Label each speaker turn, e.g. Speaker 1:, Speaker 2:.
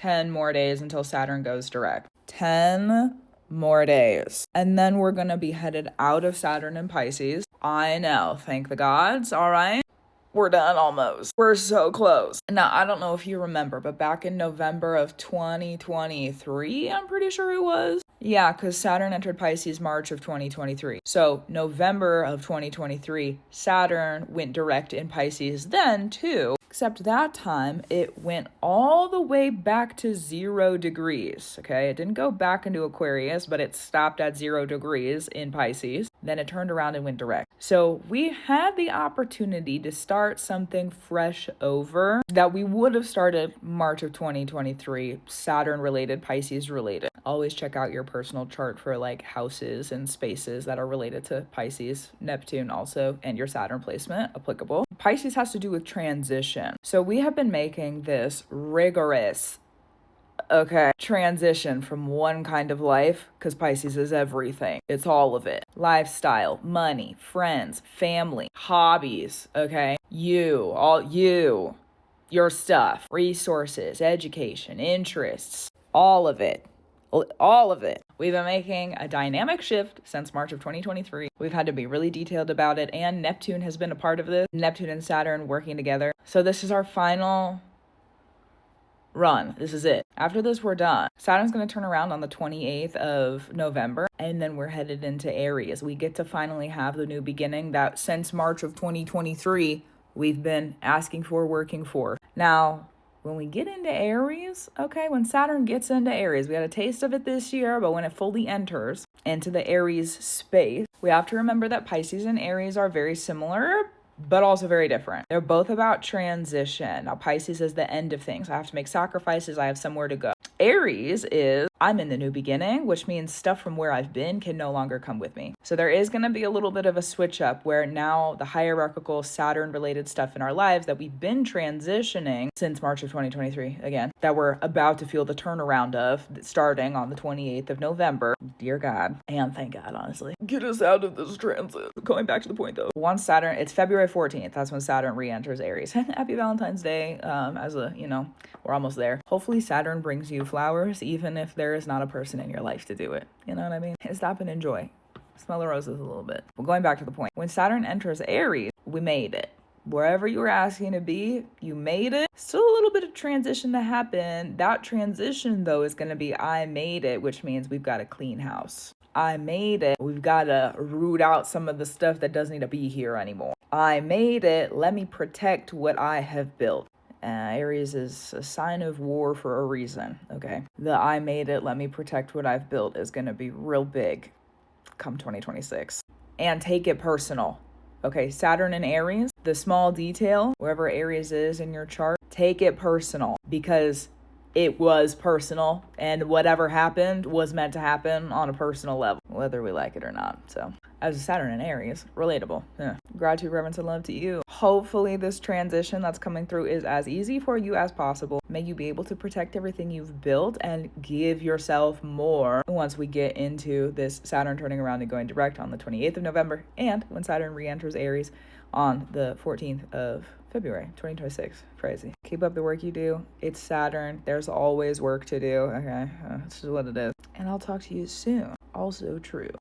Speaker 1: 10 more days until Saturn goes direct. 10 more days. And then we're going to be headed out of Saturn and Pisces. I know, thank the gods, all right? We're done almost. We're so close. Now, I don't know if you remember, but back in November of 2023, I'm pretty sure it was. Yeah, because Saturn entered Pisces March of 2023. So November of 2023, Saturn went direct in Pisces then too. Except that time, it went all the way back to 0 degrees, okay? It didn't go back into Aquarius, but it stopped at 0 degrees in Pisces. Then it turned around and went direct. So we had the opportunity to start something fresh over that we would have started March of 2023, Saturn-related, Pisces-related. Always check out your personal chart for like houses and spaces that are related to Pisces, Neptune also, and your Saturn placement applicable. Pisces has to do with transition. So we have been making this rigorous transition from one kind of life, because Pisces is everything. It's all of it. Lifestyle, money, friends, family, hobbies, okay? You, your stuff, resources, education, interests, all of it. All of it. We've been making a dynamic shift since March of 2023. We've had to be really detailed about it, and Neptune has been a part of this. Neptune and Saturn working together. So this is our final run. This is it. After this, we're done. Saturn's going to turn around on the 28th of November, and then we're headed into Aries. We get to finally have the new beginning that since March of 2023, we've been asking for, working for. Now, when we get into Aries, when Saturn gets into Aries, we had a taste of it this year, but when it fully enters into the Aries space, we have to remember that Pisces and Aries are very similar, but also very different. They're both about transition. Now, Pisces is the end of things. I have to make sacrifices. I have somewhere to go. Aries is, I'm in the new beginning, which means stuff from where I've been can no longer come with me. So there is going to be a little bit of a switch up where now the hierarchical Saturn related stuff in our lives that we've been transitioning since March of 2023, again, that we're about to feel the turnaround of starting on the 28th of November. Dear God, and thank God, honestly. Get us out of this transit. Going back to the point though. Once Saturn, it's February 14th. That's when Saturn re-enters Aries. Happy Valentine's Day. We're almost there. Hopefully Saturn brings you flowers, even if there is not a person in your life to do it. You know what I mean? Stop and enjoy. Smell the roses a little bit. Well, going back to the point. When Saturn enters Aries, we made it. Wherever you were asking to be, you made it. Still a little bit of transition to happen. That transition, though, is going to be I made it, which means we've got a clean house. I made it. We've got to root out some of the stuff that doesn't need to be here anymore. I made it. Let me protect what I have built. Aries is a sign of war for a reason, okay? The I made it, let me protect what I've built is going to be real big come 2026. And take it personal, okay? Saturn and Aries, the small detail, wherever Aries is in your chart, take it personal because it was personal and whatever happened was meant to happen on a personal level, whether we like it or not. So as a Saturn and Aries, relatable. Yeah. Gratitude, reverence, and love to you. Hopefully this transition that's coming through is as easy for you as possible. May you be able to protect everything you've built and give yourself more once we get into this Saturn turning around and going direct on the 28th of November and when Saturn re-enters Aries on the 14th of February 2026. Crazy. Keep up the work you do. It's Saturn. There's always work to do. Okay. That's just what it is. And I'll talk to you soon. Also true.